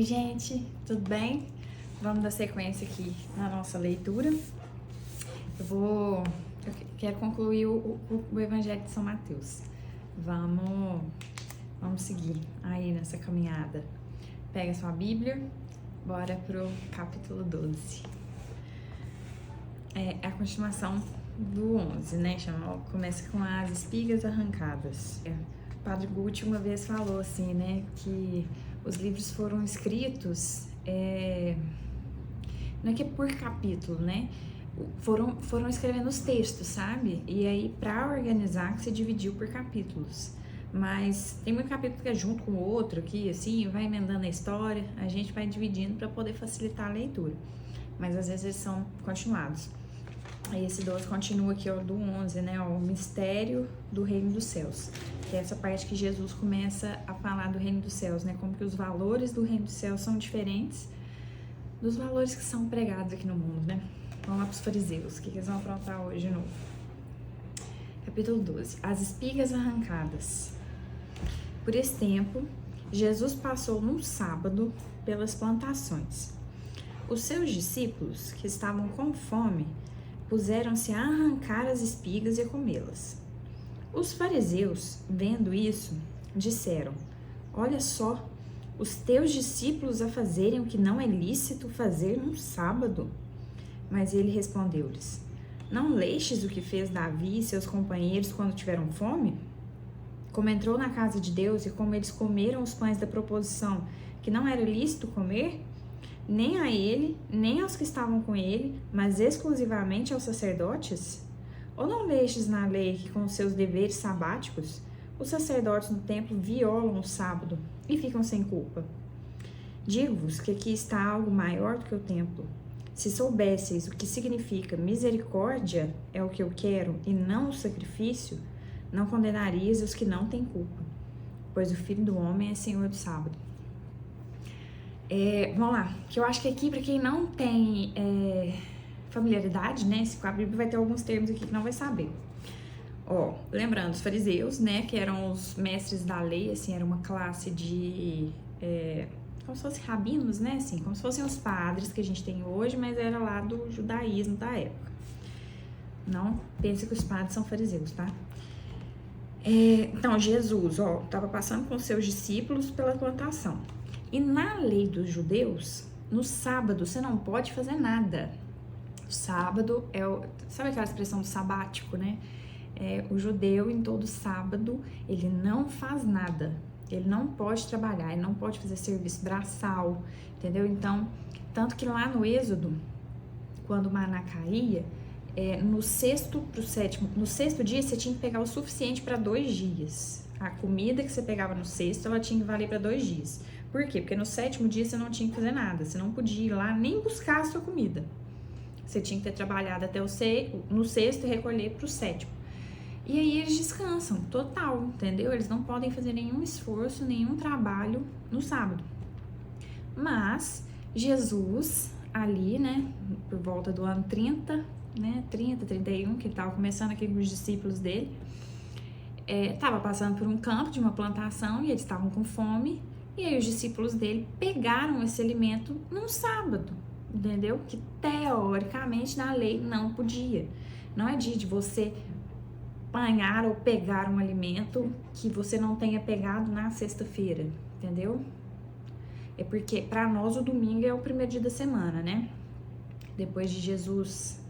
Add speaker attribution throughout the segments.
Speaker 1: Oi, gente, tudo bem? Vamos dar sequência aqui na nossa leitura. Eu quero concluir o Evangelho de São Mateus. Vamos seguir aí nessa caminhada. Pega sua Bíblia, bora pro capítulo 12. É a continuação do 11, né? Começa com as espigas arrancadas. O Padre Guti uma vez falou assim, né, que os livros foram escritos, não é que é por capítulo, né? Foram escrevendo os textos, sabe? E aí, para organizar, que se dividiu por capítulos. Mas tem muito capítulo que é junto com o outro aqui, assim, vai emendando a história, a gente vai dividindo para poder facilitar a leitura. Mas às vezes eles são continuados. Aí esse 12 continua aqui, ó, do 11, né? Ó, o mistério do reino dos céus. Que é essa parte que Jesus começa a falar do reino dos céus, né? Como que os valores do reino dos céus são diferentes dos valores que são pregados aqui no mundo, né? Vamos lá para os fariseus, o que eles vão aprontar hoje de novo. Capítulo 12. As espigas arrancadas. Por esse tempo, Jesus passou num sábado pelas plantações. Os seus discípulos, que estavam com fome, puseram-se a arrancar as espigas e a comê-las. Os fariseus, vendo isso, disseram: olha só, os teus discípulos a fazerem o que não é lícito fazer num sábado. Mas ele respondeu-lhes: não lestes o que fez Davi e seus companheiros quando tiveram fome? Como entrou na casa de Deus e como eles comeram os pães da proposição, que não era lícito comer, nem a ele, nem aos que estavam com ele, mas exclusivamente aos sacerdotes? Ou não lestes na lei que com seus deveres sabáticos, os sacerdotes no templo violam o sábado e ficam sem culpa? Digo-vos que aqui está algo maior do que o templo. Se soubesseis o que significa misericórdia é o que eu quero e não o sacrifício, não condenarias os que não têm culpa, pois o Filho do Homem é Senhor do sábado. Vamos lá, que eu acho que aqui, para quem não tem familiaridade, né, com a Bíblia vai ter alguns termos aqui que não vai saber. Ó, lembrando, os fariseus, né, que eram os mestres da lei, assim, era uma classe de, como se fossem rabinos, né, assim, como se fossem os padres que a gente tem hoje, mas era lá do judaísmo da época. Não pense que os padres são fariseus, tá? Então, Jesus, ó, estava passando com seus discípulos pela plantação. E na lei dos judeus, no sábado, você não pode fazer nada. O sábado sabe aquela expressão do sabático, né? O judeu, em todo sábado, ele não faz nada. Ele não pode trabalhar, ele não pode fazer serviço braçal, entendeu? Então, tanto que lá no Êxodo, quando o maná caía, no sexto dia, você tinha que pegar o suficiente para 2 dias. A comida que você pegava no sexto, ela tinha que valer para 2 dias. Por quê? Porque no 7º dia você não tinha que fazer nada, você não podia ir lá nem buscar a sua comida. Você tinha que ter trabalhado até no 6º e recolher para o 7º. E aí eles descansam, total, entendeu? Eles não podem fazer nenhum esforço, nenhum trabalho no sábado. Mas Jesus, ali, né, por volta do ano 30, né, 30, 31, que ele estava começando aqui com os discípulos dele, estava passando por um campo de uma plantação e eles estavam com fome. E aí os discípulos dele pegaram esse alimento num sábado, entendeu? Que teoricamente na lei não podia. Não é dia de você apanhar ou pegar um alimento que você não tenha pegado na sexta-feira, entendeu? É porque para nós o domingo é o primeiro dia da semana, né? Depois de Jesus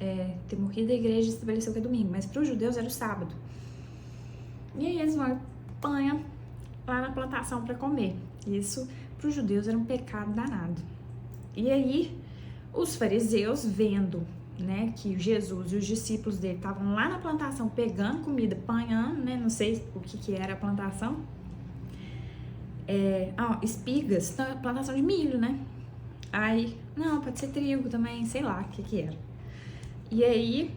Speaker 1: ter morrido, a igreja estabeleceu que é domingo, mas para os judeus era o sábado. E aí eles vão e apanham lá na plantação para comer. Isso para os judeus era um pecado danado. E aí os fariseus, vendo, né, que Jesus e os discípulos dele estavam lá na plantação pegando comida, apanhando, né, não sei o que era a plantação, espigas, plantação de milho, né? Aí, não, pode ser trigo também, sei lá o que era. E aí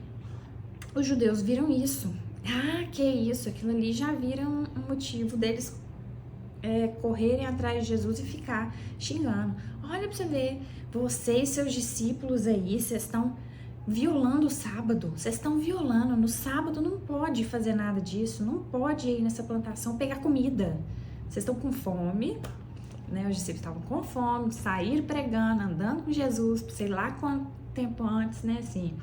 Speaker 1: os judeus viram isso. Ah, que isso, aquilo ali já viram um motivo deles correrem atrás de Jesus e ficar xingando. Olha pra você ver, você e seus discípulos aí, vocês estão violando o sábado, vocês estão violando, no sábado não pode fazer nada disso, não pode ir nessa plantação pegar comida, vocês estão com fome né? Os discípulos estavam com fome, saíram pregando, andando com Jesus, sei lá quanto tempo antes, né? Assim,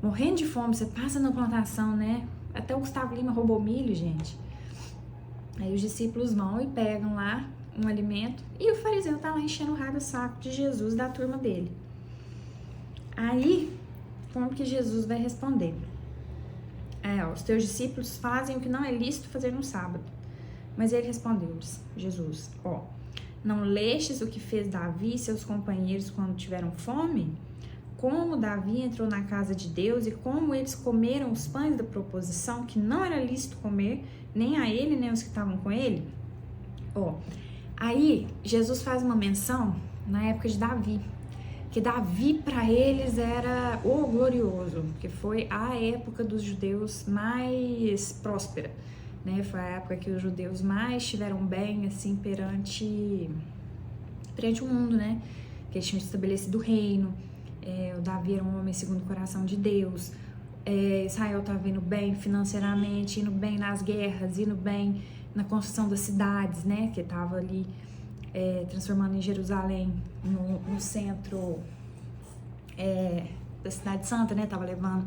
Speaker 1: morrendo de fome, você passa na plantação, né? Até o Gustavo Lima roubou milho, gente. Aí os discípulos vão e pegam lá um alimento e o fariseu tá lá enchendo o raio do saco de Jesus, da turma dele. Aí, como que Jesus vai responder? Os teus discípulos fazem o que não é lícito fazer no sábado. Mas ele respondeu-lhes, Jesus, não lestes o que fez Davi e seus companheiros quando tiveram fome? Como Davi entrou na casa de Deus e como eles comeram os pães da proposição, que não era lícito comer, nem a ele, nem os que estavam com ele? Aí Jesus faz uma menção na época de Davi, que Davi para eles era o glorioso, que foi a época dos judeus mais próspera, né? Foi a época que os judeus mais estiveram bem, assim, perante o mundo, né? Que eles tinham estabelecido o reino, o Davi era um homem segundo o coração de Deus, Israel estava indo bem financeiramente, indo bem nas guerras, indo bem na construção das cidades, né? Que estava ali transformando em Jerusalém no centro da cidade santa, né? Tava levando,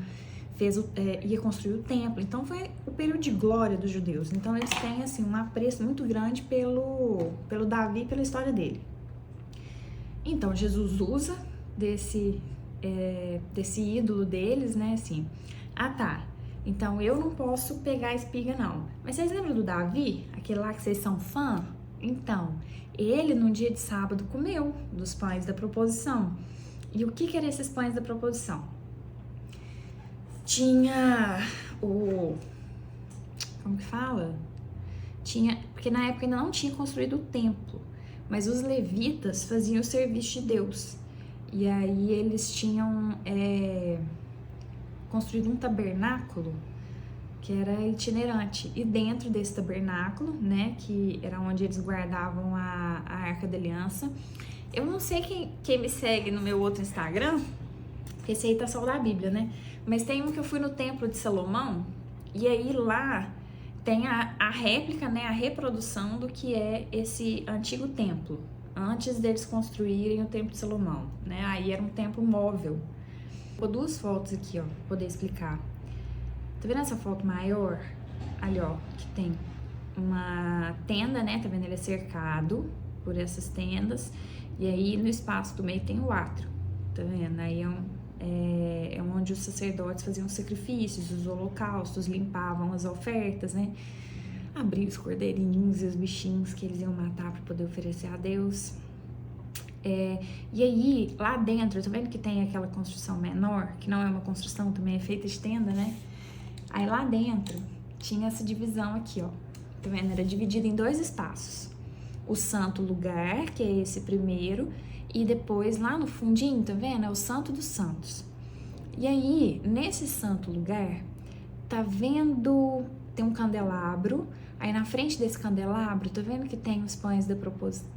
Speaker 1: ia construir o templo. Então foi o período de glória dos judeus. Então eles têm assim um apreço muito grande pelo Davi, pela história dele. Então Jesus usa desse ídolo deles, né? Assim, tá. Então eu não posso pegar a espiga, não. Mas vocês lembram do Davi? Aquele lá que vocês são fã? Então, ele no dia de sábado comeu dos pães da proposição. E o que eram esses pães da proposição? Tinha como que fala? Porque na época ainda não tinha construído o templo, mas os levitas faziam o serviço de Deus. E aí eles tinham construído um tabernáculo que era itinerante. E dentro desse tabernáculo, né, que era onde eles guardavam a Arca da Aliança. Eu não sei quem me segue no meu outro Instagram, porque esse aí tá só da Bíblia, né? Mas tem um que eu fui no Templo de Salomão, e aí lá tem a réplica, né, a reprodução do que é esse antigo templo, antes deles construírem o Templo de Salomão, né? Aí era um templo móvel. Vou pôr duas fotos aqui, pra poder explicar. Tá vendo essa foto maior? Ali, que tem uma tenda, né? Tá vendo? Ele é cercado por essas tendas. E aí, no espaço do meio tem o átrio. Tá vendo? Aí é onde os sacerdotes faziam os sacrifícios, os holocaustos, limpavam as ofertas, né? Abriam os cordeirinhos e os bichinhos que eles iam matar para poder oferecer a Deus. E aí, lá dentro, tá vendo que tem aquela construção menor, que não é uma construção, também é feita de tenda, né? Aí lá dentro tinha essa divisão aqui, tá vendo? Era dividido em dois espaços. O santo lugar, que é esse primeiro, e depois lá no fundinho, tá vendo? É o santo dos santos. E aí, nesse santo lugar, tá vendo, tem um candelabro, aí na frente desse candelabro, tá vendo que tem os pães da proposição,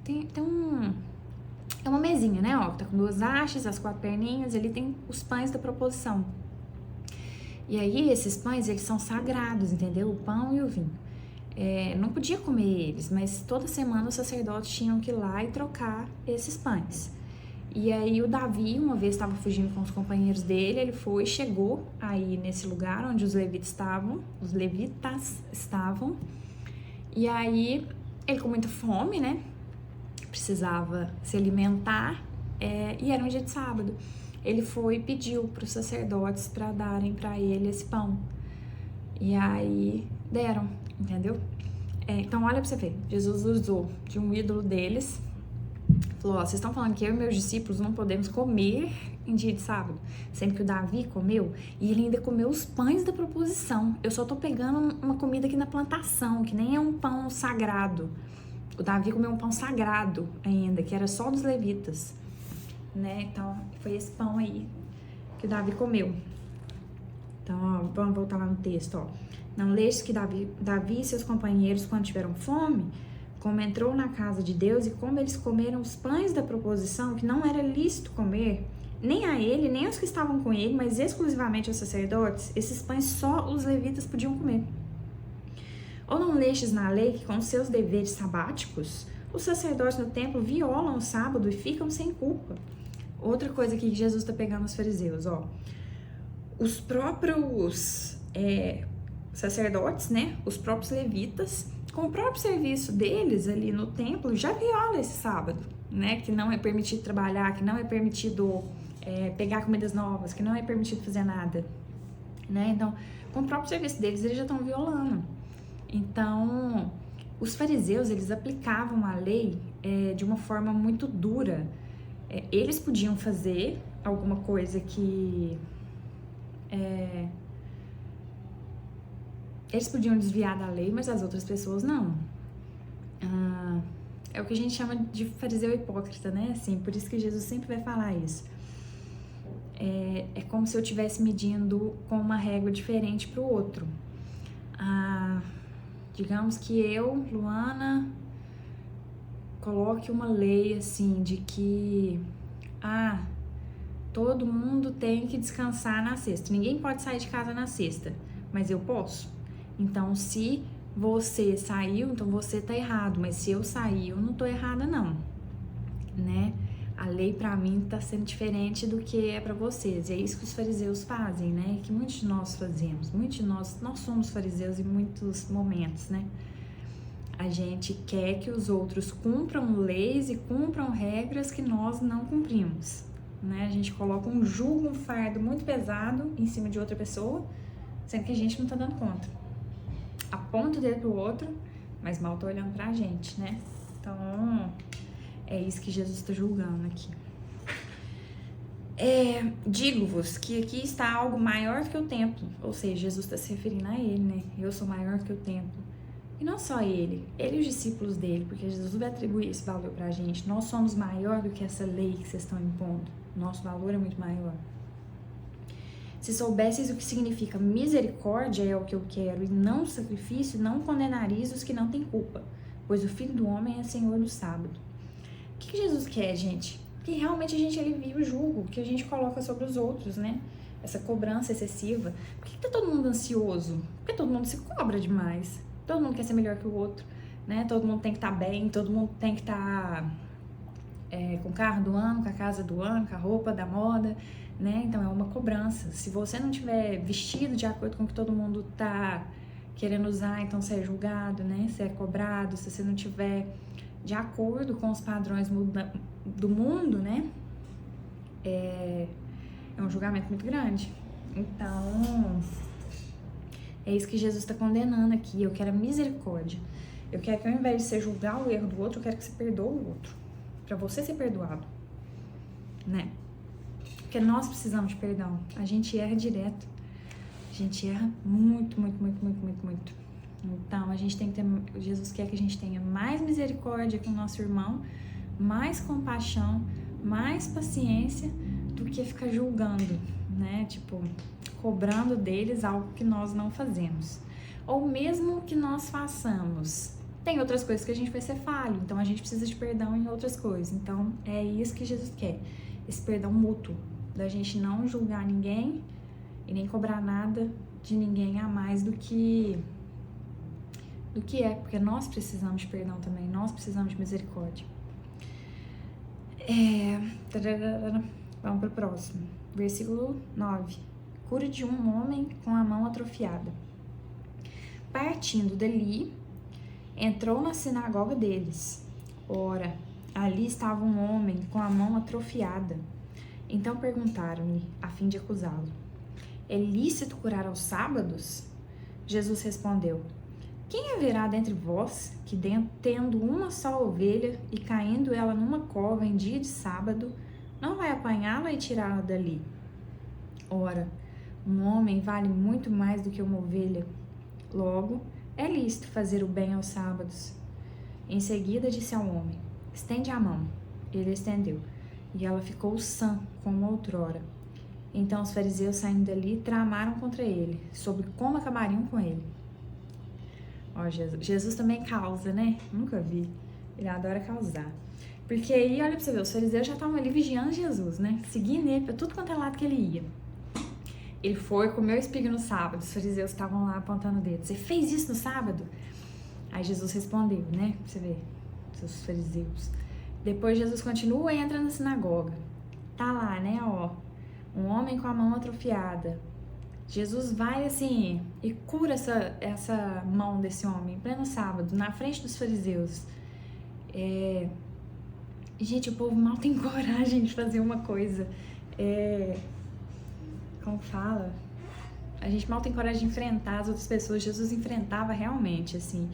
Speaker 1: é uma mesinha, né, tá com duas hastes, as quatro perninhas, ali tem os pães da proposição. E aí, esses pães, eles são sagrados, entendeu? O pão e o vinho. Não podia comer eles, mas toda semana os sacerdotes tinham que ir lá e trocar esses pães. E aí, o Davi, uma vez, estava fugindo com os companheiros dele, ele chegou aí nesse lugar onde os levitas estavam, e aí, ele com muita fome, né? Precisava se alimentar, e era um dia de sábado. Ele foi e pediu para os sacerdotes para darem para ele esse pão. E aí deram, entendeu? Então olha para você ver, Jesus usou de um ídolo deles, falou, vocês estão falando que eu e meus discípulos não podemos comer em dia de sábado, sendo que o Davi comeu, e ele ainda comeu os pães da proposição. Eu só tô pegando uma comida aqui na plantação, que nem é um pão sagrado. O Davi comeu um pão sagrado ainda, que era só dos levitas, né? Então, foi esse pão aí que o Davi comeu. Então, vamos voltar lá no texto, Não leste que Davi e seus companheiros, quando tiveram fome, como entrou na casa de Deus e como eles comeram os pães da proposição, que não era lícito comer, nem a ele, nem os que estavam com ele, mas exclusivamente aos sacerdotes, esses pães só os levitas podiam comer. Ou não lestes na lei que com seus deveres sabáticos, Os sacerdotes no templo violam o sábado e ficam sem culpa. Outra coisa aqui que Jesus está pegando os fariseus, ó. Os próprios sacerdotes, né? Os próprios levitas, com o próprio serviço deles ali no templo, já viola esse sábado, né? Que não é permitido trabalhar, que não é permitido pegar comidas novas, que não é permitido fazer nada, né? Então, com o próprio serviço deles, eles já estão violando. Então, os fariseus, eles aplicavam a lei de uma forma muito dura. Eles podiam fazer alguma coisa que... eles podiam desviar da lei, mas as outras pessoas não. É o que a gente chama de fariseu hipócrita, né? Assim, por isso que Jesus sempre vai falar isso. É como se eu estivesse medindo com uma régua diferente para o outro. Digamos que eu, Luana, coloque uma lei assim de que todo mundo tem que descansar na sexta. Ninguém pode sair de casa na sexta, mas eu posso. Então, se você saiu, então você tá errado, mas se eu sair, eu não tô errada não, né? A lei pra mim tá sendo diferente do que é pra vocês, e é isso que os fariseus fazem, né? Que muitos de nós fazemos, muitos de nós somos fariseus em muitos momentos, né? A gente quer que os outros cumpram leis e cumpram regras que nós não cumprimos, né? A gente coloca um jugo, um fardo muito pesado em cima de outra pessoa, sendo que a gente não tá dando conta. Aponta o dedo pro outro, mas mal tá olhando pra gente, né? Então, é isso que Jesus está julgando aqui. Digo-vos que aqui está algo maior do que o templo. Ou seja, Jesus está se referindo a ele, né? Eu sou maior que o templo. E não só ele e os discípulos dele, porque Jesus vai atribuir esse valor pra gente. Nós somos maior do que essa lei que vocês estão impondo. Nosso valor é muito maior. Se soubesseis o que significa misericórdia é o que eu quero, e não sacrifício, não condenareis os que não têm culpa, pois o Filho do Homem é Senhor do sábado. O que Jesus quer, gente? Que realmente a gente alivie o jugo que a gente coloca sobre os outros, né? Essa cobrança excessiva. Por que tá todo mundo ansioso? Porque todo mundo se cobra demais. Todo mundo quer ser melhor que o outro, né? Todo mundo tem que estar bem, todo mundo tem que estar com o carro do ano, com a casa do ano, com a roupa da moda, né? Então é uma cobrança. Se você não tiver vestido de acordo com o que todo mundo tá querendo usar, então você é julgado, né? Você é cobrado. Se você não tiver de acordo com os padrões do mundo, né? É um julgamento muito grande. Então, é isso que Jesus está condenando aqui. Eu quero a misericórdia. Eu quero que ao invés de você julgar o erro do outro, eu quero que você perdoe o outro. Pra você ser perdoado, né? Porque nós precisamos de perdão. A gente erra direto. A gente erra muito, muito, muito, muito, muito, muito. Então, a gente tem que ter... Jesus quer que a gente tenha mais misericórdia com o nosso irmão, mais compaixão, mais paciência do que ficar julgando, né? Tipo, cobrando deles algo que nós não fazemos. Ou mesmo que nós façamos. Tem outras coisas que a gente vai ser falho, então a gente precisa de perdão em outras coisas. Então, é isso que Jesus quer. Esse perdão mútuo, da gente não julgar ninguém e nem cobrar nada de ninguém a mais do que é, porque nós precisamos de perdão também, nós precisamos de misericórdia. Vamos para o próximo. Versículo 9. Cura de um homem com a mão atrofiada. Partindo dali, entrou na sinagoga deles. Ora, ali estava um homem com a mão atrofiada. Então perguntaram-lhe, a fim de acusá-lo: é lícito curar aos sábados? Jesus respondeu: quem haverá dentre vós que, tendo uma só ovelha e caindo ela numa cova em dia de sábado, não vai apanhá-la e tirá-la dali? Ora, um homem vale muito mais do que uma ovelha. Logo, é lícito fazer o bem aos sábados. Em seguida disse ao homem: estende a mão. Ele estendeu, e ela ficou sã como outrora. Então os fariseus, saindo dali, tramaram contra ele, sobre como acabariam com ele. Ó, Jesus também causa, né? Nunca vi. Ele adora causar. Porque aí, olha pra você ver, os fariseus já estavam ali vigiando Jesus, né? Seguindo ele pra tudo quanto é lado que ele ia. Ele foi, comeu espiga no sábado, os fariseus estavam lá apontando o dedo. Você fez isso no sábado? Aí Jesus respondeu, né? Pra você ver. dos fariseus. Depois Jesus continua e entra na sinagoga. Tá lá, né, ó, um homem com a mão atrofiada. Jesus vai assim e cura essa mão desse homem em pleno sábado, na frente dos fariseus. Gente, o povo mal tem coragem de fazer uma coisa. Como fala? A gente mal tem coragem de enfrentar as outras pessoas. Jesus enfrentava realmente, assim.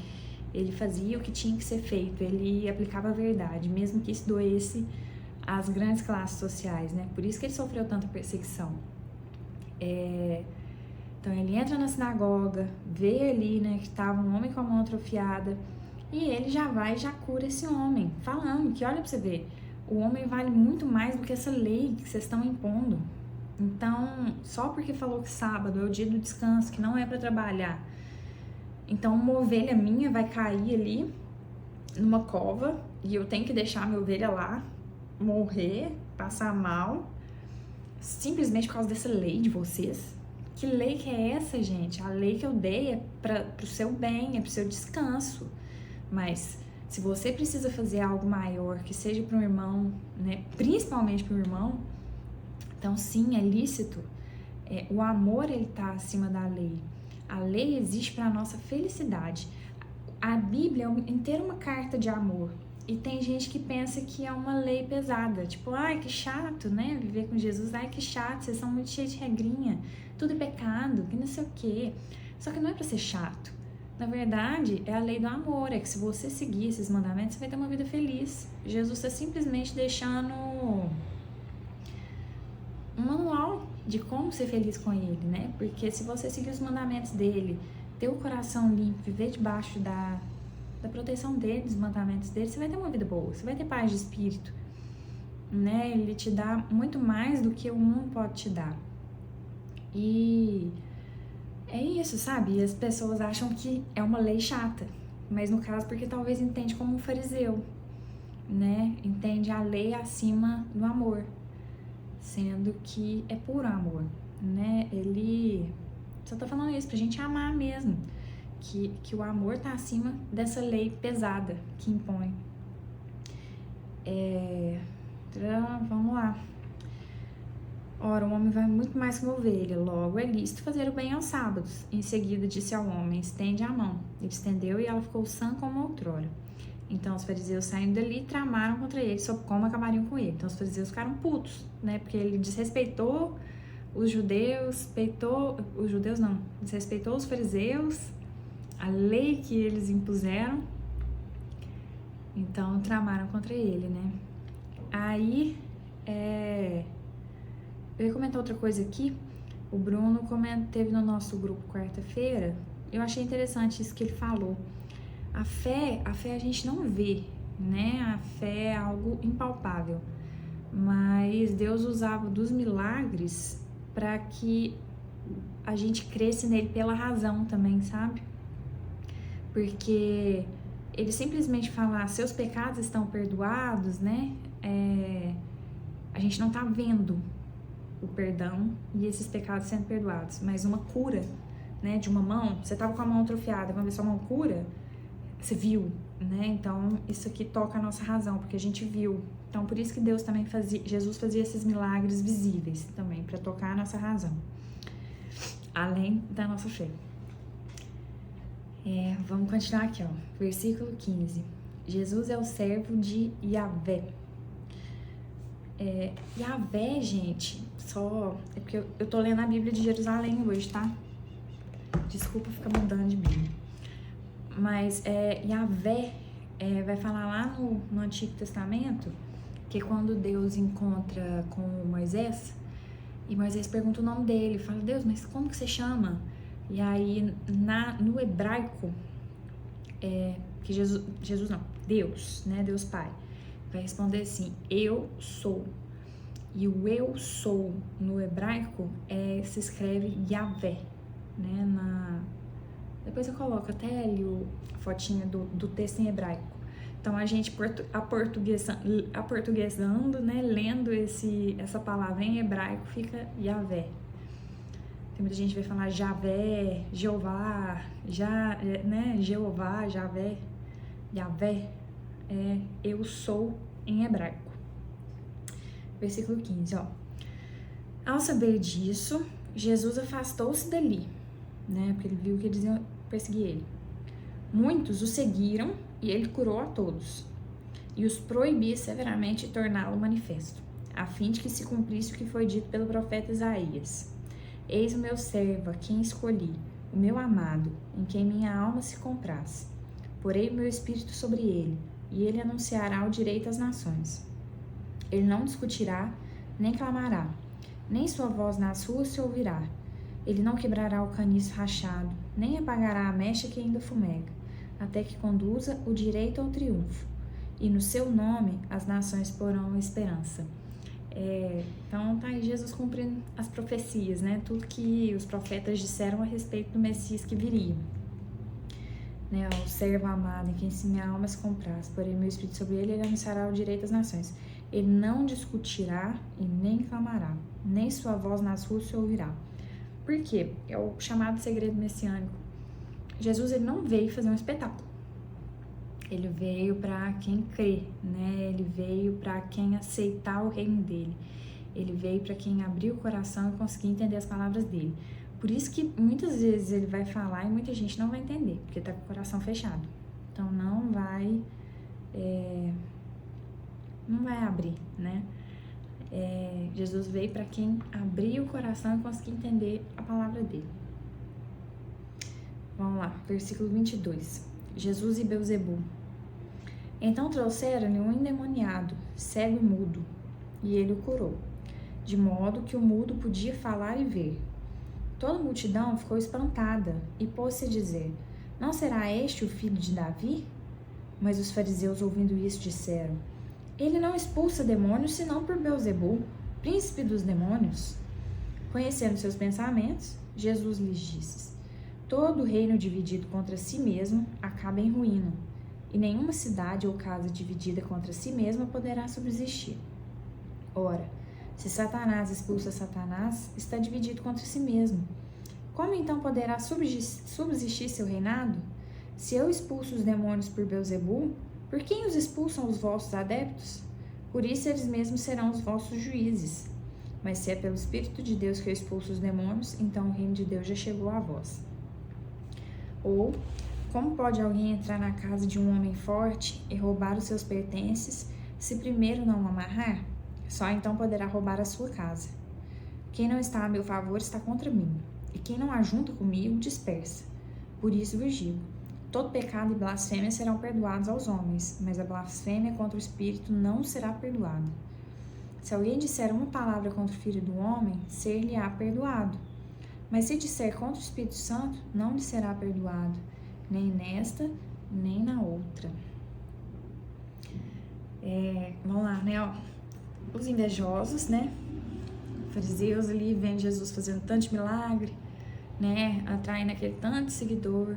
Speaker 1: Ele fazia o que tinha que ser feito. Ele aplicava a verdade, mesmo que isso doesse às grandes classes sociais, né? Por isso que ele sofreu tanta perseguição. Então, ele entra na sinagoga, vê ali, né, que estava um homem com a mão atrofiada, e ele já vai e já cura esse homem, falando que, olha pra você ver, o homem vale muito mais do que essa lei que vocês estão impondo. Então, só porque falou que sábado é o dia do descanso, que não é para trabalhar, então uma ovelha minha vai cair ali numa cova e eu tenho que deixar minha ovelha lá, morrer, passar mal, simplesmente por causa dessa lei de vocês. Que lei que é essa, gente? A lei que eu dei é pro seu bem, é pro seu descanso. Mas se você precisa fazer algo maior, que seja para um irmão, né, principalmente para um irmão, então, sim, é lícito. O amor, ele tá acima da lei. A lei existe para a nossa felicidade. A Bíblia é inteira uma carta de amor. E tem gente que pensa que é uma lei pesada. Tipo, ai, que chato, né? Viver com Jesus. Ai, que chato, vocês são muito cheios de regrinha. Tudo é pecado, que não sei o quê. Só que não é para ser chato. Na verdade, é a lei do amor. É que se você seguir esses mandamentos, você vai ter uma vida feliz. Jesus está simplesmente deixando um manual de como ser feliz com ele, né? Porque se você seguir os mandamentos dele, ter o coração limpo, viver debaixo da proteção dele, dos mandamentos dele, você vai ter uma vida boa, você vai ter paz de espírito, né? Ele te dá muito mais do que o mundo pode te dar. E é isso, sabe? E as pessoas acham que é uma lei chata, mas no caso porque talvez entende como um fariseu, né? Entende a lei acima do amor, sendo que é puro amor, né? Ele só tá falando isso pra gente amar mesmo, que o amor tá acima dessa lei pesada que impõe. Vamos lá. Ora, o homem vai muito mais que uma ovelha, logo é lícito fazer o bem aos sábados. Em seguida disse ao homem, estende a mão. Ele estendeu e ela ficou sã como outrora. Então os fariseus saindo dali tramaram contra ele sobre como acabariam com ele. Então os fariseus ficaram putos, né? Porque ele desrespeitou os judeus, desrespeitou os fariseus, a lei que eles impuseram. Então tramaram contra ele, né? Aí, eu ia comentar outra coisa aqui. O Bruno teve no nosso grupo quarta-feira. Eu achei interessante isso que ele falou. A fé a gente não vê, né? A fé é algo impalpável. Mas Deus usava dos milagres para que a gente cresce nele pela razão também, sabe? Porque ele simplesmente falar, seus pecados estão perdoados, né? A gente não tá vendo o perdão e esses pecados sendo perdoados, mas uma cura, né? De uma mão, você tava com a mão atrofiada, quando a sua mão cura, você viu, né? Então, isso aqui toca a nossa razão, porque a gente viu. Então, por isso que Deus também Jesus fazia esses milagres visíveis também, para tocar a nossa razão, além da nossa fé. Vamos continuar aqui, ó. Versículo 15. Jesus é o servo de Yahvé. Yahvé, gente, é porque eu tô lendo a Bíblia de Jerusalém hoje, tá? Desculpa ficar mudando de Bíblia. Mas Yahvé vai falar lá no Antigo Testamento que quando Deus encontra com Moisés, e Moisés pergunta o nome dele, fala, Deus, mas como que você chama? E aí no hebraico, que Deus, né, Deus Pai, vai responder assim, eu sou. E o eu sou no hebraico se escreve Yahvé, né? Depois eu coloco até ali a fotinha do texto em hebraico. Então a gente aportuguesando, né, lendo essa palavra em hebraico fica Yahvé. Tem muita gente que vai falar Javé, Jeová, né, Jeová, Javé, Yahvé. é eu sou em hebraico. Versículo 15, ó. Ao saber disso, Jesus afastou-se dali, né? Porque ele viu que eles iam perseguir ele. Muitos o seguiram e ele curou a todos. E os proibia severamente de torná-lo manifesto, a fim de que se cumprisse o que foi dito pelo profeta Isaías. Eis o meu servo, a quem escolhi, o meu amado, em quem minha alma se compraz. Porei o meu espírito sobre ele, e ele anunciará o direito às nações. Ele não discutirá, nem clamará, nem sua voz nas ruas se ouvirá. Ele não quebrará o caniço rachado, nem apagará a mecha que ainda fumega, até que conduza o direito ao triunfo. E no seu nome as nações porão esperança. Então tá aí Jesus cumprindo as profecias, né? Tudo que os profetas disseram a respeito do Messias que viria. Né? O servo amado em quem se minha alma se compraz, porém meu espírito sobre ele, ele anunciará o direito às nações. Ele não discutirá e nem clamará, nem sua voz nas ruas se ouvirá. Por quê? É o chamado segredo messiânico. Jesus ele não veio fazer um espetáculo. Ele veio para quem crê, né? Ele veio para quem aceitar o reino dele. Ele veio para quem abrir o coração e conseguir entender as palavras dele. Por isso que muitas vezes ele vai falar e muita gente não vai entender, porque tá com o coração fechado. Então não vai abrir, né? Jesus veio para quem abrir o coração e conseguir entender a palavra dele. Vamos lá, versículo 22. Jesus e Beelzebul. Então trouxeram-lhe um endemoniado, cego e mudo, e ele o curou, de modo que o mudo podia falar e ver. Toda a multidão ficou espantada e pôs-se a dizer: não será este o filho de Davi? Mas os fariseus, ouvindo isso, disseram: ele não expulsa demônios senão por Beelzebul, príncipe dos demônios. Conhecendo seus pensamentos, Jesus lhes disse: todo reino dividido contra si mesmo acaba em ruína, e nenhuma cidade ou casa dividida contra si mesma poderá subsistir. Ora, se Satanás expulsa Satanás, está dividido contra si mesmo. Como então poderá subsistir seu reinado? Se eu expulso os demônios por Beelzebul, por quem os expulsam os vossos adeptos? Por isso eles mesmos serão os vossos juízes. Mas se é pelo Espírito de Deus que eu expulso os demônios, então o reino de Deus já chegou a vós. Ou, como pode alguém entrar na casa de um homem forte e roubar os seus pertences, se primeiro não o amarrar? Só então poderá roubar a sua casa. Quem não está a meu favor está contra mim, e quem não ajunta comigo dispersa. Por isso vos digo: todo pecado e blasfêmia serão perdoados aos homens, mas a blasfêmia contra o Espírito não será perdoada. Se alguém disser uma palavra contra o Filho do Homem, ser-lhe-á perdoado. Mas se disser contra o Espírito Santo, não lhe será perdoado, nem nesta, nem na outra. Vamos lá, né? Ó, os invejosos, né? Fariseus ali vendo Jesus fazendo tanto milagre, né? Atraindo aquele tanto seguidor.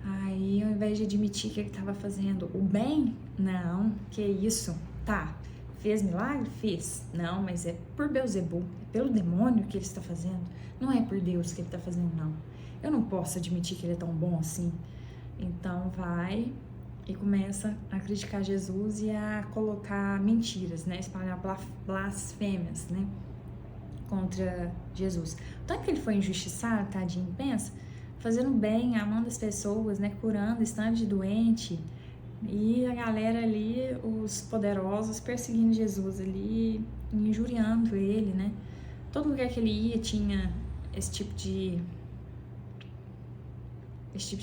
Speaker 1: Aí, ao invés de admitir que ele estava fazendo o bem, não, que isso, tá, fez milagre? Fez. Não, mas é por Beelzebul, é pelo demônio que ele está fazendo, não é por Deus que ele está fazendo, não. Eu não posso admitir que ele é tão bom assim. Então vai e começa a criticar Jesus e a colocar mentiras, né, espalhar blasfêmias, né, contra Jesus. Tanto que ele foi injustiçado, tadinho, pensa, fazendo bem, amando as pessoas, né, curando, estando de doente, e a galera ali, os poderosos, perseguindo Jesus ali, injuriando ele, né. Todo lugar que ele ia tinha esse tipo de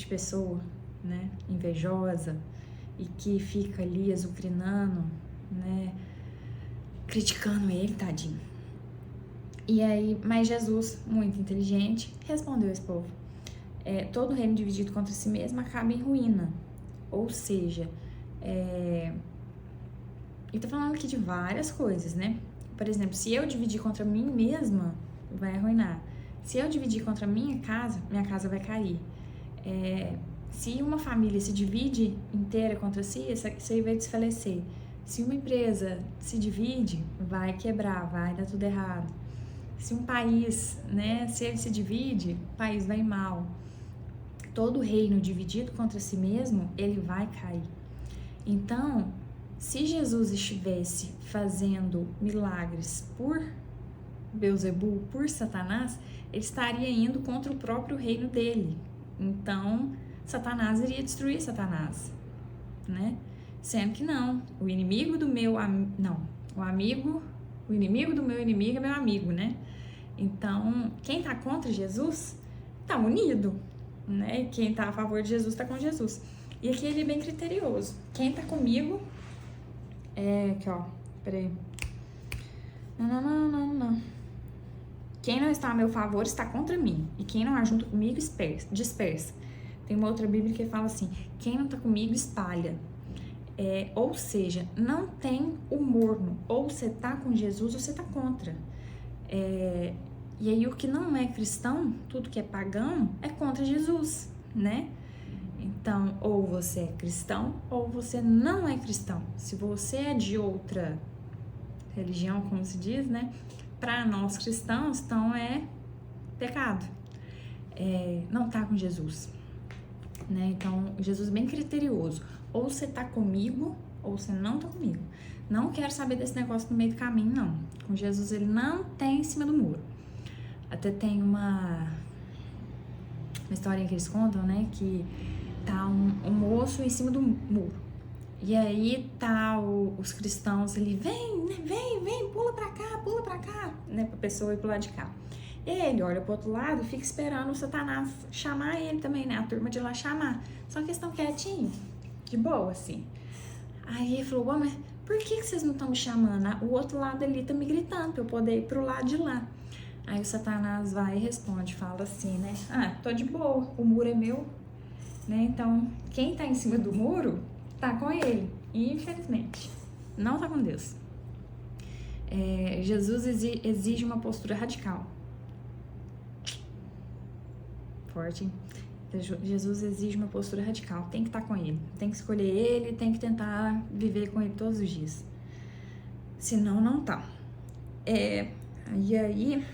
Speaker 1: pessoa, né, invejosa, e que fica ali azucrinando, né, criticando ele, tadinho. E aí, mas Jesus, muito inteligente, respondeu esse povo: todo reino dividido contra si mesmo acaba em ruína. Ou seja, ele tá falando aqui de várias coisas, né? Por exemplo, se eu dividir contra mim mesma, vai arruinar. Se eu dividir contra minha casa vai cair. Se uma família se divide inteira contra si, isso aí vai desfalecer. Se uma empresa se divide, vai quebrar, vai dar tudo errado. Se um país, né, se ele se divide, o país vai mal. Todo reino dividido contra si mesmo, ele vai cair. Então, se Jesus estivesse fazendo milagres por Beelzebul, por Satanás, ele estaria indo contra o próprio reino dele. Então, Satanás iria destruir Satanás, né? Sendo que não, o inimigo do meu o inimigo do meu inimigo é meu amigo, né? Então, quem tá contra Jesus tá unido, né? Quem tá a favor de Jesus tá com Jesus. E aqui ele é bem criterioso. Quem tá comigo aqui, ó, peraí. Não. Quem não está a meu favor está contra mim. E quem não ajunta comigo, dispersa. Tem uma outra Bíblia que fala assim: quem não está comigo, espalha. Ou seja, não tem o morno. Ou você está com Jesus ou você está contra. E aí o que não é cristão, tudo que é pagão, é contra Jesus, né? Então, ou você é cristão ou você não é cristão. Se você é de outra religião, como se diz, né? Para nós cristãos, então é pecado. Não tá com Jesus, né? Então, Jesus é bem criterioso. Ou você tá comigo, ou você não tá comigo. Não quero saber desse negócio no meio do caminho, não. Com Jesus, ele não tem em cima do muro. Até tem uma historinha que eles contam, né? Que tá um moço em cima do muro. E aí tá os cristãos ali, vem, pula pra cá, né? Pra pessoa ir pro lado de cá. Ele olha pro outro lado e fica esperando o Satanás chamar ele também, né? A turma de lá chamar. Só que eles estão quietinhos, de boa, assim. Aí ele falou, mas por que vocês não estão me chamando? O outro lado ali tá me gritando pra eu poder ir pro lado de lá. Aí o Satanás vai e responde, fala assim, né? Tô de boa, o muro é meu, né? Então, quem tá em cima do muro tá com ele, infelizmente. Não tá com Deus. Jesus exige uma postura radical. Forte, hein? Jesus exige uma postura radical. Tem que estar com ele, tem que escolher ele, tem que tentar viver com ele todos os dias. Senão, não tá. E aí,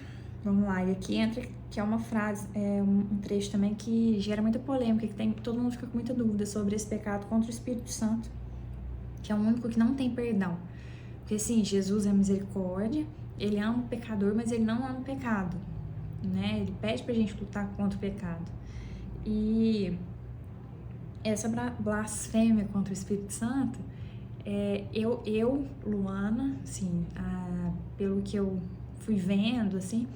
Speaker 1: vamos lá, e aqui entra, que é uma frase, um trecho também que gera muita polêmica, que todo mundo fica com muita dúvida sobre esse pecado contra o Espírito Santo, que é o único que não tem perdão. Porque sim, Jesus é misericórdia, ele ama o pecador, mas ele não ama o pecado, né? Ele pede pra gente lutar contra o pecado. E essa blasfêmia contra o Espírito Santo, Luana, assim, pelo que eu fui vendo, assim,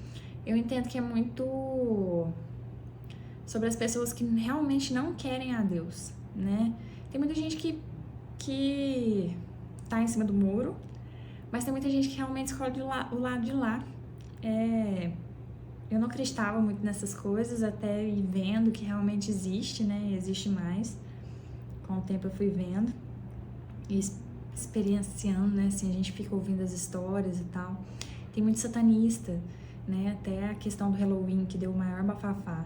Speaker 1: eu entendo que é muito sobre as pessoas que realmente não querem a Deus, né? Tem muita gente que tá em cima do muro, mas tem muita gente que realmente escolhe o lado de lá. Eu não acreditava muito nessas coisas, até ir vendo que realmente existe, né? Existe mais. Com o tempo eu fui vendo e experienciando, né? Assim, a gente fica ouvindo as histórias e tal. Tem muito satanista, né? Até a questão do Halloween, que deu o maior bafafá.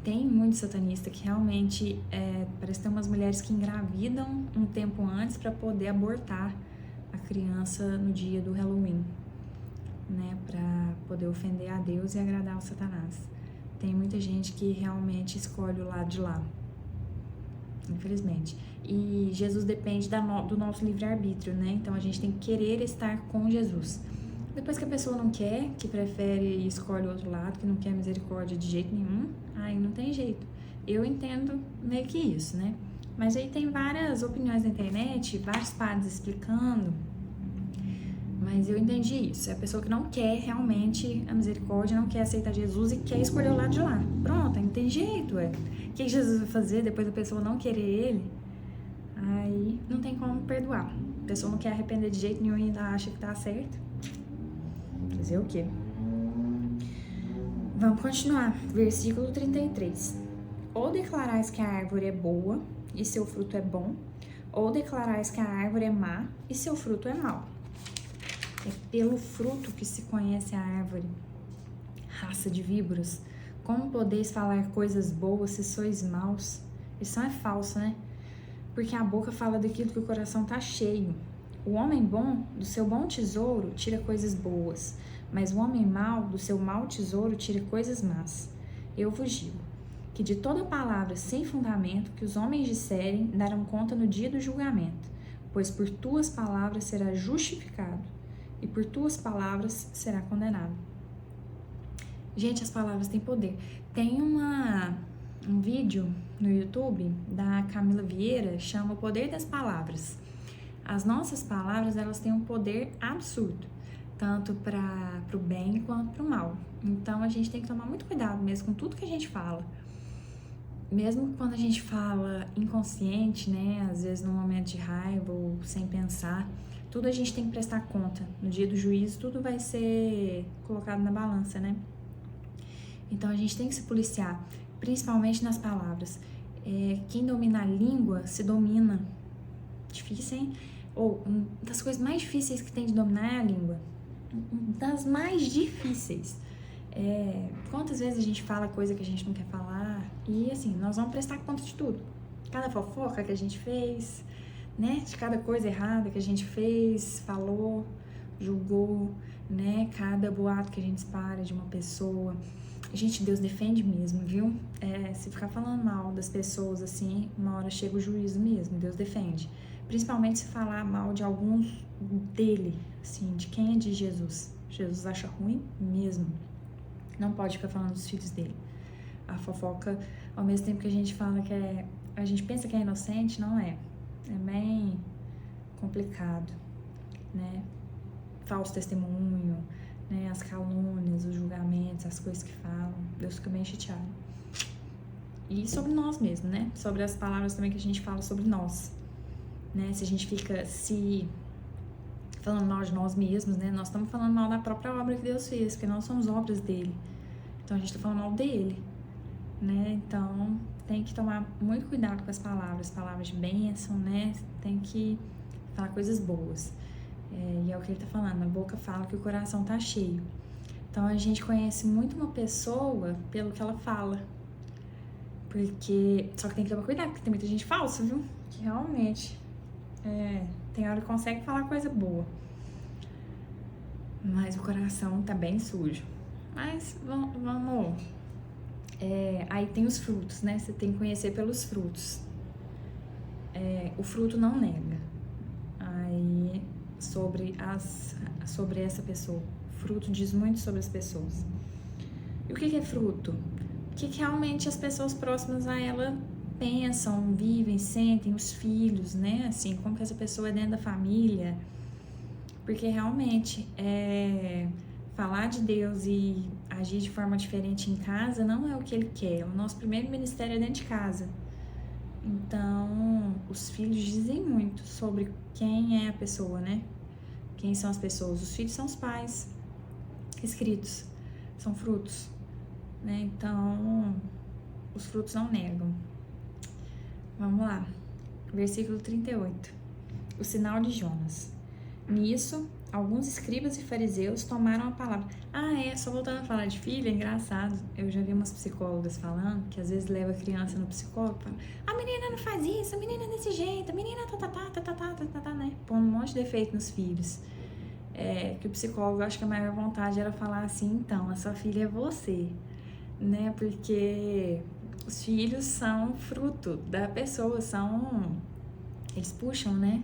Speaker 1: Tem muito satanista que realmente parece que tem umas mulheres que engravidam um tempo antes para poder abortar a criança no dia do Halloween, né? Para poder ofender a Deus e agradar o Satanás. Tem muita gente que realmente escolhe o lado de lá, infelizmente. E Jesus depende do nosso livre-arbítrio, né? Então a gente tem que querer estar com Jesus. Depois que a pessoa não quer, que prefere e escolhe o outro lado, que não quer misericórdia de jeito nenhum, aí não tem jeito. Eu entendo meio que isso, né? Mas aí tem várias opiniões na internet, vários padres explicando, mas eu entendi isso. É a pessoa que não quer realmente a misericórdia, não quer aceitar Jesus e quer escolher o lado de lá. Pronto, aí não tem jeito, O que Jesus vai fazer depois da pessoa não querer ele? Aí não tem como perdoar. A pessoa não quer arrepender de jeito nenhum e ainda acha que tá certo. Fazer o quê? Vamos continuar. Versículo 33. Ou declarais que a árvore é boa e seu fruto é bom, ou declarais que a árvore é má e seu fruto é mau. É pelo fruto que se conhece a árvore. Raça de víboras, como podeis falar coisas boas se sois maus? Isso é falso, né? Porque a boca fala daquilo que o coração tá cheio. O homem bom, do seu bom tesouro, tira coisas boas, mas o homem mau, do seu mau tesouro, tira coisas más. Eu vos digo, que de toda palavra sem fundamento que os homens disserem darão conta no dia do julgamento, pois por tuas palavras será justificado e por tuas palavras será condenado. Gente, as palavras têm poder. Tem um vídeo no YouTube da Camila Vieira, chama O Poder das Palavras. As nossas palavras, elas têm um poder absurdo, tanto para o bem quanto para o mal. Então, a gente tem que tomar muito cuidado mesmo com tudo que a gente fala. Mesmo quando a gente fala inconsciente, né, às vezes num momento de raiva ou sem pensar, tudo a gente tem que prestar conta. No dia do juízo, tudo vai ser colocado na balança, né? Então, a gente tem que se policiar, principalmente nas palavras. Quem domina a língua se domina. Difícil, hein? Uma das coisas mais difíceis que tem de dominar é a língua. Das mais difíceis. Quantas vezes a gente fala coisa que a gente não quer falar? E assim, nós vamos prestar conta de tudo. Cada fofoca que a gente fez, né? De cada coisa errada que a gente fez, falou, julgou, né? Cada boato que a gente espalha de uma pessoa. Gente, Deus defende mesmo, viu? Se ficar falando mal das pessoas assim, uma hora chega o juízo mesmo, Deus defende. Principalmente se falar mal de alguns dele, assim, de quem é de Jesus. Jesus acha ruim mesmo. Não pode ficar falando dos filhos dele. A fofoca, ao mesmo tempo que a gente fala que a gente pensa que é inocente, não é. É bem complicado, né? Falso testemunho, né? As calúnias, os julgamentos, as coisas que falam. Deus fica bem chateado. E sobre nós mesmos, né? Sobre as palavras também que a gente fala sobre nós. Né? Se a gente fica falando mal de nós mesmos, né? Nós estamos falando mal da própria obra que Deus fez, porque nós somos obras dele. Então a gente está falando mal dele, né? Então tem que tomar muito cuidado com as palavras de bênção, né? Tem que falar coisas boas. E é o que ele está falando, a boca fala que o coração está cheio. Então a gente conhece muito uma pessoa pelo que ela fala. Só que tem que tomar cuidado, porque tem muita gente falsa, viu? Que realmente tem hora que consegue falar coisa boa, mas o coração tá bem sujo. Mas vamos. Aí tem os frutos, né? Você tem que conhecer pelos frutos. O fruto não nega. Aí sobre essa pessoa, fruto diz muito sobre as pessoas. E o que é fruto? O que realmente as pessoas próximas a ela pensam, vivem, sentem, os filhos, né? Assim, como que essa pessoa é dentro da família. Porque realmente, falar de Deus e agir de forma diferente em casa não é o que ele quer. O nosso primeiro ministério é dentro de casa. Então, os filhos dizem muito sobre quem é a pessoa, né? Quem são as pessoas? Os filhos são os pais escritos, são frutos, né? Então, os frutos não negam. Vamos lá, versículo 38. O sinal de Jonas. Nisso, alguns escribas e fariseus tomaram a palavra. Só voltando a falar de filho, é engraçado. Eu já vi umas psicólogas falando que às vezes leva a criança no psicólogo e fala: a menina não faz isso, a menina é desse jeito, a menina né? Põe um monte de defeito nos filhos. Que o psicólogo, acho que a maior vontade era falar assim: então, a sua filha é você, né? Porque os filhos são fruto da pessoa, eles puxam, né?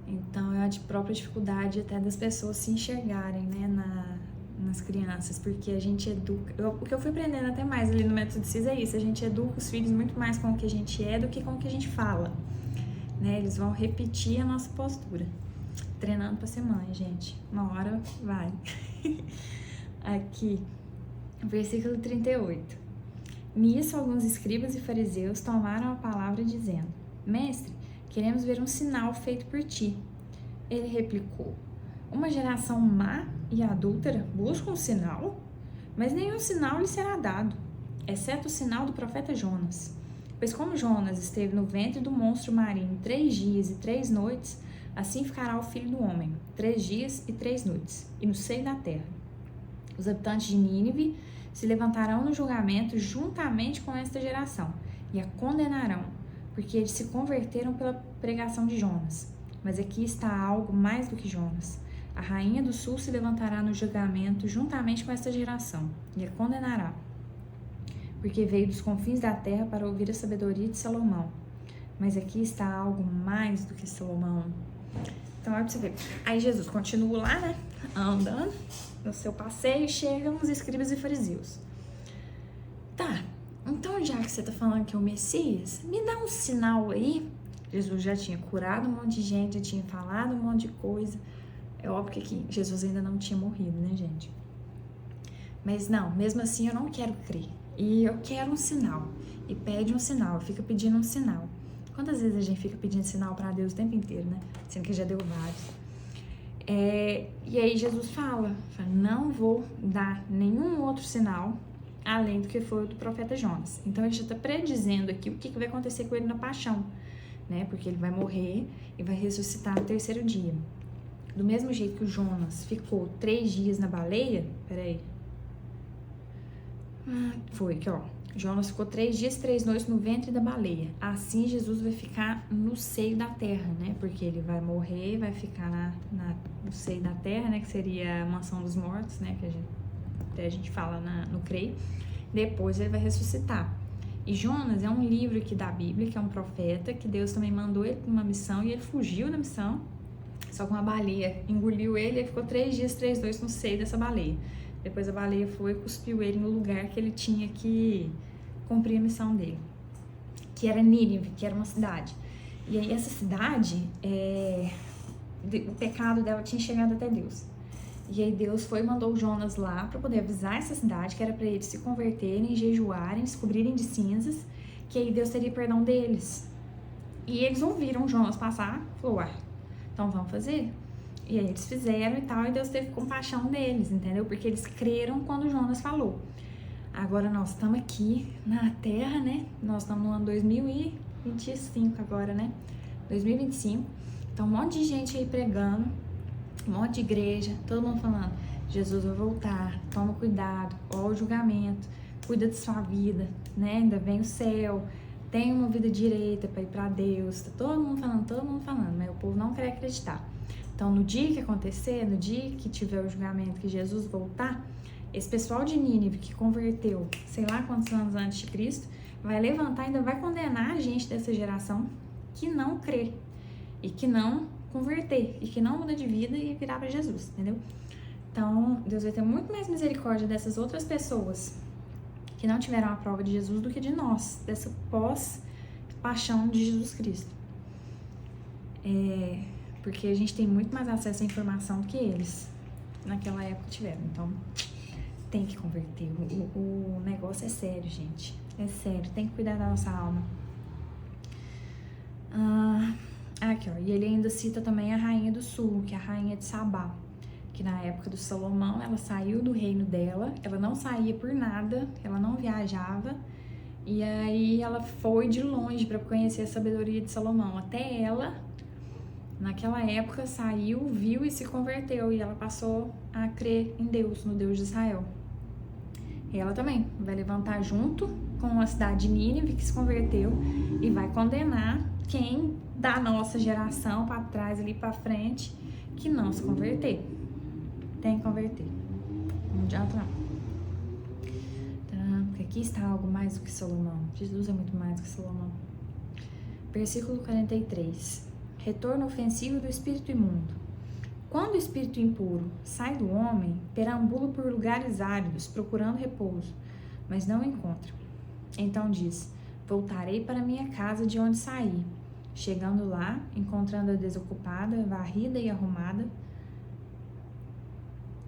Speaker 1: Então é a própria dificuldade até das pessoas se enxergarem, né, nas crianças, porque a gente educa. O que eu fui aprendendo até mais ali no método CIS é isso: a gente educa os filhos muito mais com o que a gente é do que com o que a gente fala, né? Eles vão repetir a nossa postura. Treinando pra ser mãe, gente. Uma hora vai. Aqui, versículo 38. Nisso, alguns escribas e fariseus tomaram a palavra dizendo: Mestre, queremos ver um sinal feito por ti. Ele replicou: uma geração má e adúltera busca um sinal? Mas nenhum sinal lhe será dado, exceto o sinal do profeta Jonas. Pois como Jonas esteve no ventre do monstro marinho 3 dias e 3 noites, assim ficará o Filho do Homem, 3 dias e 3 noites, e no seio da terra. Os habitantes de Nínive se levantarão no julgamento juntamente com esta geração, e a condenarão, porque eles se converteram pela pregação de Jonas. Mas aqui está algo mais do que Jonas. A rainha do sul se levantará no julgamento juntamente com esta geração, e a condenará, porque veio dos confins da terra para ouvir a sabedoria de Salomão. Mas aqui está algo mais do que Salomão. Então, olha pra você ver. Aí Jesus continua lá, né? Andando no seu passeio, chegam os escribas e fariseus. Tá, então já que você tá falando que é o Messias, me dá um sinal aí. Jesus já tinha curado um monte de gente, já tinha falado um monte de coisa. É óbvio que aqui Jesus ainda não tinha morrido, né, gente? Mas não, mesmo assim eu não quero crer. E eu quero um sinal. E pede um sinal, fica pedindo um sinal. Quantas vezes a gente fica pedindo sinal para Deus o tempo inteiro, né? Sendo que já deu vários. E aí Jesus fala, não vou dar nenhum outro sinal além do que foi o do profeta Jonas. Então ele já está predizendo aqui o que vai acontecer com ele na paixão, né? Porque ele vai morrer e vai ressuscitar no terceiro dia. Do mesmo jeito que o Jonas ficou 3 dias na baleia, peraí. Foi aqui, ó. Jonas ficou 3 dias e 3 noites no ventre da baleia. Assim Jesus vai ficar no seio da terra, né? Porque ele vai morrer, vai ficar no seio da terra, né? Que seria a mansão dos mortos, né? Que até a gente fala no CREI. Depois ele vai ressuscitar. E Jonas é um livro aqui da Bíblia, que é um profeta, que Deus também mandou ele para uma missão e ele fugiu da missão. Só que uma baleia engoliu ele e ele ficou 3 dias e 3 noites no seio dessa baleia. Depois a baleia foi e cuspiu ele no lugar que ele tinha que cumprir a missão dele, que era Nínive, que era uma cidade. E aí essa cidade, o pecado dela tinha chegado até Deus. E aí Deus foi e mandou Jonas lá para poder avisar essa cidade que era para eles se converterem, jejuarem, se cobrirem de cinzas, que aí Deus teria perdão deles. E eles ouviram Jonas passar, falou, ué, então vamos fazer? E aí eles fizeram e tal, e Deus teve compaixão deles, entendeu? Porque eles creram quando Jonas falou. Agora nós estamos aqui na Terra, né? Nós estamos no ano 2025 agora, né? 2025. Então um monte de gente aí pregando, um monte de igreja, todo mundo falando, Jesus vai voltar, toma cuidado, ó o julgamento, cuida de sua vida, né? Ainda vem o céu, tem uma vida direita para ir para Deus. Tá todo mundo falando, mas o povo não quer acreditar. Então, no dia que acontecer, no dia que tiver o julgamento, que Jesus voltar, esse pessoal de Nínive que converteu, sei lá quantos anos antes de Cristo, vai levantar e ainda vai condenar a gente dessa geração que não crê e que não converter e que não muda de vida e virar para Jesus, entendeu? Então, Deus vai ter muito mais misericórdia dessas outras pessoas que não tiveram a prova de Jesus do que de nós, dessa pós-paixão de Jesus Cristo. Porque a gente tem muito mais acesso à informação do que eles naquela época tiveram. Então, tem que converter. O negócio é sério, gente. É sério. Tem que cuidar da nossa alma. Aqui, ó. E ele ainda cita também a rainha do sul, que é a rainha de Sabá. Que na época do Salomão, ela saiu do reino dela. Ela não saía por nada. Ela não viajava. E aí, ela foi de longe para conhecer a sabedoria de Salomão. Até ela... naquela época saiu, viu e se converteu. E ela passou a crer em Deus, no Deus de Israel. E ela também vai levantar junto com a cidade de Nínive que se converteu e vai condenar quem da nossa geração para trás, ali para frente, que não se converter. Tem que converter. Não adianta não. Então, porque aqui está algo mais do que Salomão. Jesus é muito mais do que Salomão. Versículo 43. Retorno ofensivo do espírito imundo. Quando o espírito impuro sai do homem, perambula por lugares áridos, procurando repouso, mas não encontra. Então diz, voltarei para minha casa de onde saí. Chegando lá, encontrando-a desocupada, varrida e arrumada.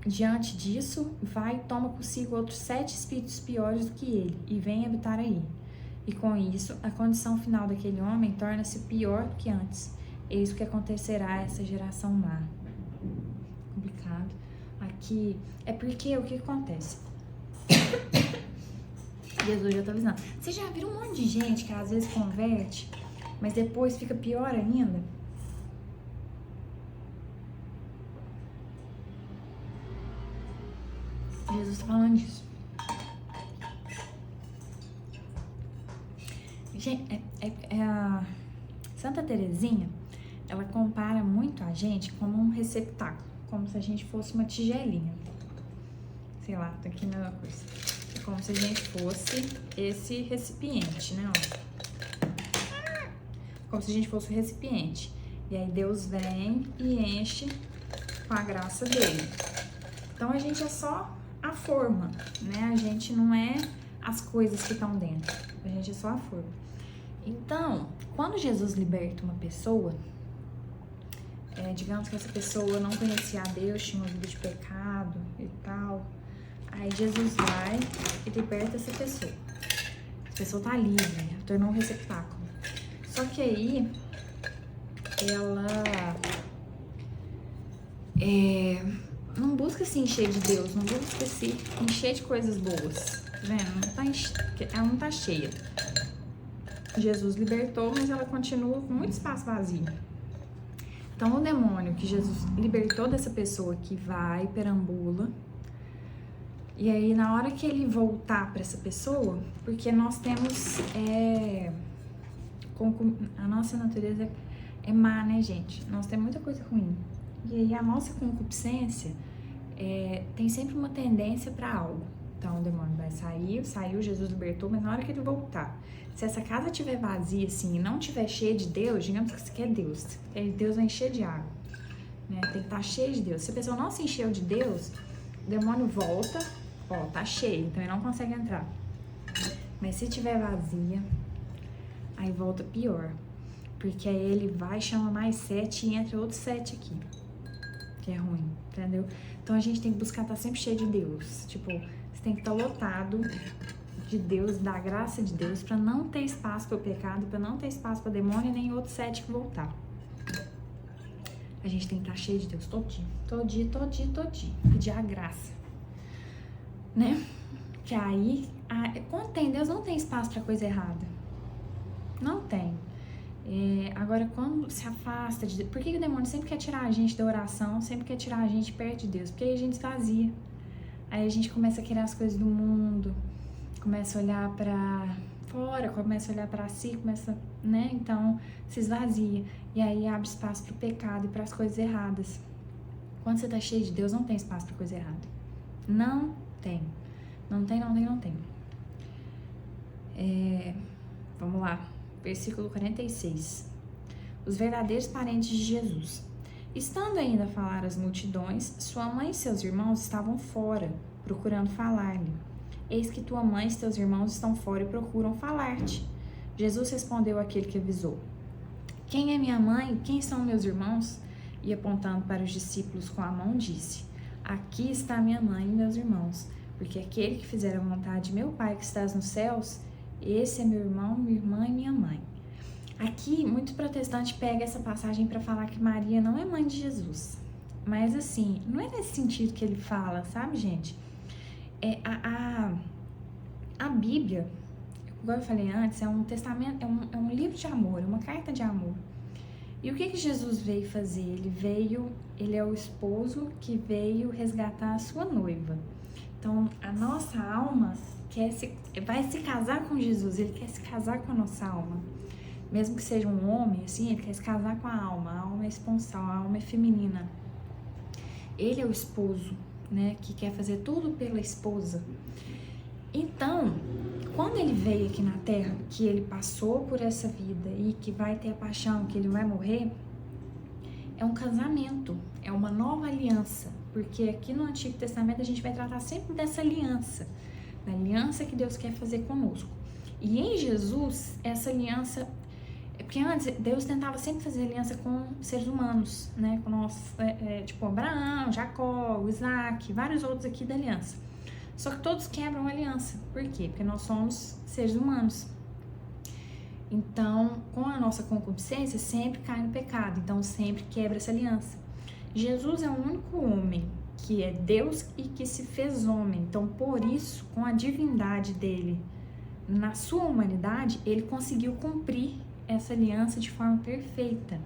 Speaker 1: Diante disso, vai e toma consigo outros 7 espíritos piores do que ele, e vem habitar aí. E com isso, a condição final daquele homem torna-se pior do que antes. Eis o que acontecerá a essa geração má. Complicado. Aqui é porque o que acontece? Jesus já tá avisando. Vocês já viram um monte de gente que às vezes converte, mas depois fica pior ainda? Jesus tá falando disso. Gente, a Santa Teresinha, ela compara muito a gente como um receptáculo, como se a gente fosse uma tigelinha. Sei lá, tá aqui na coisa. É como se a gente fosse esse recipiente, né? Ó. Como se a gente fosse o recipiente. E aí Deus vem e enche com a graça dele. Então a gente é só a forma, né? A gente não é as coisas que estão dentro. A gente é só a forma. Então, quando Jesus liberta uma pessoa, digamos que essa pessoa não conhecia a Deus, tinha uma vida de pecado e tal, aí Jesus vai e liberta essa pessoa. A pessoa tá livre, tornou um receptáculo. Só que aí, ela não busca se encher de Deus, não busca se encher de coisas boas, tá vendo? Ela não tá cheia. Jesus libertou, mas ela continua com muito espaço vazio. Então, o demônio que Jesus libertou dessa pessoa que vai, perambula, e aí na hora que ele voltar para essa pessoa, porque nós temos, a nossa natureza é má, né, gente? Nós temos muita coisa ruim. E aí a nossa concupiscência tem sempre uma tendência para algo. Então o demônio vai sair, saiu, Jesus libertou, mas na hora que ele voltar, se essa casa estiver vazia assim e não estiver cheia de Deus, digamos que isso aqui é Deus, Deus vai encher de água, né? Tem que estar cheio de Deus. Se a pessoa não se encheu de Deus, o demônio volta, ó, tá cheio, então ele não consegue entrar. Mas se estiver vazia, aí volta pior, porque aí ele vai, chama mais 7 e entra outros 7 aqui, que é ruim, entendeu? Então a gente tem que buscar estar sempre cheio de Deus, tipo, você tem que estar lotado de Deus, da graça de Deus, para não ter espaço para o pecado, para não ter espaço para demônio, nem outros 7 que voltar. A gente tem que estar cheio de Deus todinho, pedir a graça, né? Que aí, quando tem Deus, não tem espaço para coisa errada. Não tem. Agora, quando se afasta de Deus, por que o demônio sempre quer tirar a gente da oração, sempre quer tirar a gente perto de Deus? Porque aí a gente esvazia. Aí a gente começa a querer as coisas do mundo, começa a olhar pra fora, começa a olhar pra si, começa, né? Então, se esvazia. E aí abre espaço pro pecado e pras coisas erradas. Quando você tá cheio de Deus, não tem espaço pra coisa errada. Não tem. Não tem. Vamos lá. Versículo 46. Os verdadeiros parentes de Jesus. Estando ainda a falar às multidões, sua mãe e seus irmãos estavam fora, procurando falar-lhe. Eis que tua mãe e teus irmãos estão fora e procuram falar-te. Jesus respondeu àquele que avisou: Quem é minha mãe? Quem são meus irmãos? E apontando para os discípulos com a mão, disse: Aqui está minha mãe e meus irmãos, porque aquele que fizer a vontade de meu Pai que estás nos céus, esse é meu irmão, minha irmã e minha mãe. Aqui, muito protestante pega essa passagem para falar que Maria não é mãe de Jesus. Mas assim, não é nesse sentido que ele fala, sabe, gente? A Bíblia, igual eu falei antes, é um testamento, é um livro de amor, uma carta de amor. E o que Jesus veio fazer? Ele é o esposo que veio resgatar a sua noiva. Então, a nossa alma vai se casar com Jesus, ele quer se casar com a nossa alma. Mesmo que seja um homem, assim, ele quer se casar com a alma é esponsal, a alma é feminina. Ele é o esposo, né, que quer fazer tudo pela esposa. Então, quando ele veio aqui na Terra, que ele passou por essa vida e que vai ter a paixão, que ele vai morrer, é um casamento, é uma nova aliança, porque aqui no Antigo Testamento a gente vai tratar sempre dessa aliança, da aliança que Deus quer fazer conosco. E em Jesus, essa aliança, porque antes Deus tentava sempre fazer aliança com seres humanos, né, com nós, tipo Abraão, Jacó, Isaac, vários outros aqui da aliança. Só que todos quebram a aliança. Por quê? Porque nós somos seres humanos. Então, com a nossa concupiscência, sempre cai no pecado. Então, sempre quebra essa aliança. Jesus é o único homem que é Deus e que se fez homem. Então, por isso, com a divindade dele, na sua humanidade, ele conseguiu cumprir essa aliança de forma perfeita.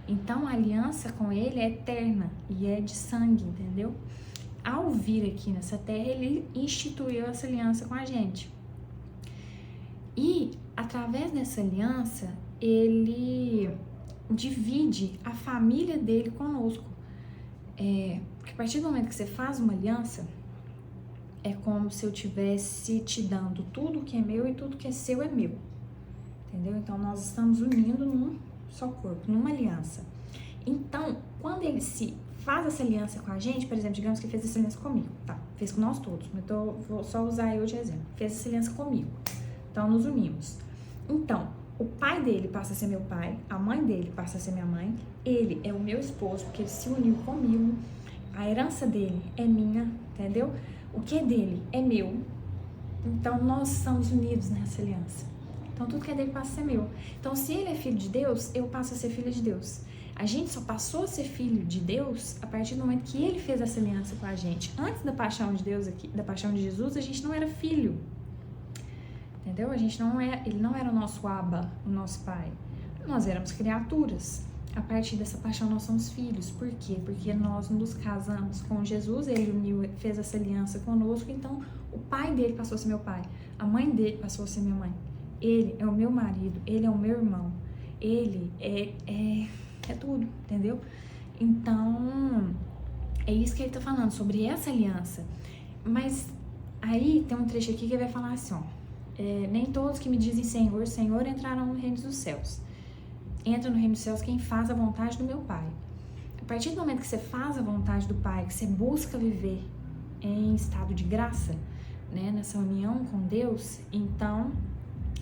Speaker 1: Então, a aliança com ele é eterna e é de sangue, entendeu? Ao vir aqui nessa terra, ele instituiu essa aliança com a gente. E, através dessa aliança, ele divide a família dele conosco. Porque a partir do momento que você faz uma aliança, é como se eu tivesse te dando tudo que é meu e tudo que é seu é meu. Entendeu? Então, nós estamos unindo num só corpo, numa aliança. Então, quando ele se faz essa aliança com a gente, por exemplo, digamos que fez essa aliança comigo, tá? Fez com nós todos, mas vou só usar eu de exemplo. Fez essa aliança comigo. Então, nos unimos. Então, o pai dele passa a ser meu pai, a mãe dele passa a ser minha mãe, ele é o meu esposo, porque ele se uniu comigo, a herança dele é minha, entendeu? O que é dele é meu. Então, nós estamos unidos nessa aliança. Então, tudo que é dele passa a ser meu. Então, se ele é filho de Deus, eu passo a ser filha de Deus. A gente só passou a ser filho de Deus a partir do momento que ele fez essa aliança com a gente. Antes da paixão de Deus aqui, da paixão de Jesus, a gente não era filho. Entendeu? Ele não era o nosso Abba, o nosso pai. Nós éramos criaturas. A partir dessa paixão nós somos filhos. Por quê? Porque nós nos casamos com Jesus, ele uniu, fez essa aliança conosco, então o pai dele passou a ser meu pai, a mãe dele passou a ser minha mãe. Ele é o meu marido, ele é o meu irmão, ele é tudo, entendeu? Então, é isso que ele tá falando, sobre essa aliança. Mas aí tem um trecho aqui que vai falar assim, ó, nem todos que me dizem Senhor, Senhor entrarão no reino dos céus. Entra no reino dos céus quem faz a vontade do meu Pai. A partir do momento que você faz a vontade do Pai, que você busca viver em estado de graça, né, nessa união com Deus, então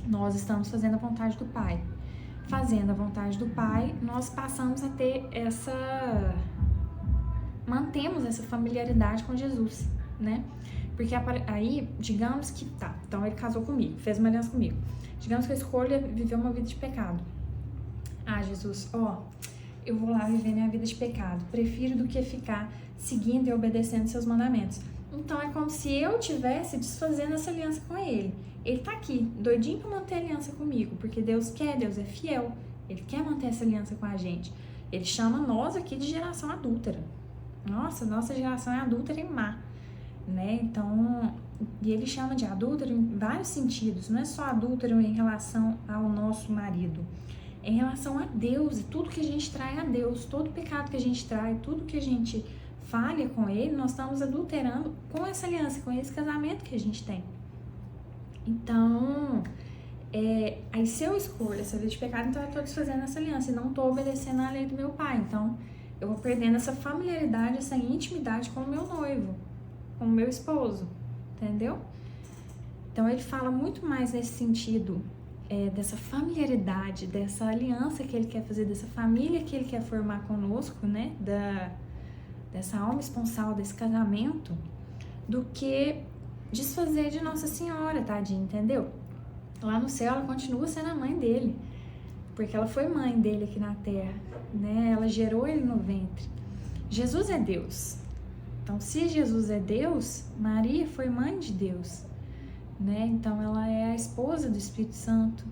Speaker 1: nós estamos fazendo a vontade do Pai. Fazendo a vontade do Pai, nós passamos a ter mantemos essa familiaridade com Jesus, né? Porque aí, digamos que tá, então ele casou comigo, fez uma aliança comigo. Digamos que eu escolha viver uma vida de pecado. Ah, Jesus, eu vou lá viver minha vida de pecado, prefiro do que ficar seguindo e obedecendo seus mandamentos. Então é como se eu tivesse desfazendo essa aliança com ele. Ele tá aqui, doidinho pra manter a aliança comigo, porque Deus quer, Deus é fiel, ele quer manter essa aliança com a gente. Ele chama nós aqui de geração adúltera. Nossa geração é adúltera e má, né? Então, e ele chama de adúltero em vários sentidos, não é só adúltero em relação ao nosso marido, em relação a Deus e tudo que a gente trai a Deus, todo pecado que a gente trai, tudo que a gente falha com ele, nós estamos adulterando com essa aliança, com esse casamento que a gente tem. Então, aí se eu escolho essa vida de pecado, então eu estou desfazendo essa aliança e não estou obedecendo a lei do meu pai. Então, eu vou perdendo essa familiaridade, essa intimidade com o meu noivo, com o meu esposo, entendeu? Então, ele fala muito mais nesse sentido, dessa familiaridade, dessa aliança que ele quer fazer, dessa família que ele quer formar conosco, né? Dessa alma esponsal, desse casamento, do que desfazer de Nossa Senhora, tadinha, entendeu? Lá no céu ela continua sendo a mãe dele, porque ela foi mãe dele aqui na terra, né? Ela gerou ele no ventre. Jesus é Deus. Então, se Jesus é Deus, Maria foi mãe de Deus, né? Então, ela é a esposa do Espírito Santo,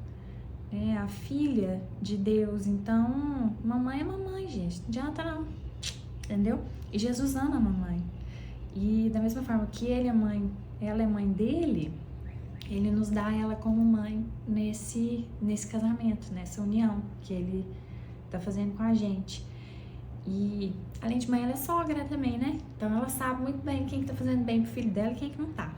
Speaker 1: né? A filha de Deus. Então, mamãe é mamãe, gente. Não adianta não, entendeu? E Jesus ama a mamãe. E da mesma forma que ele é mãe, ela é mãe dele, ele nos dá ela como mãe nesse casamento, nessa união que ele tá fazendo com a gente. E além de mãe, ela é sogra também, né? Então ela sabe muito bem quem que tá fazendo bem pro filho dela e quem que não tá.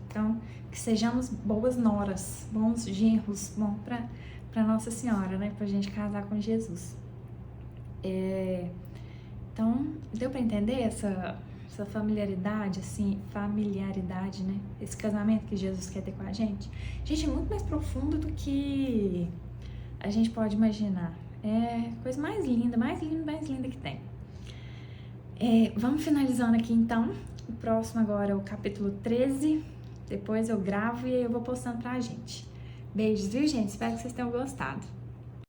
Speaker 1: Então, que sejamos boas noras, bons genros, bom pra Nossa Senhora, né? Pra gente casar com Jesus. Então, deu pra entender essa familiaridade, assim, né? Esse casamento que Jesus quer ter com a gente. Gente, é muito mais profundo do que a gente pode imaginar. É a coisa mais linda que tem. Vamos finalizando aqui, então. O próximo agora é o capítulo 13. Depois eu gravo e eu vou postando pra gente. Beijos, viu, gente? Espero que vocês tenham gostado.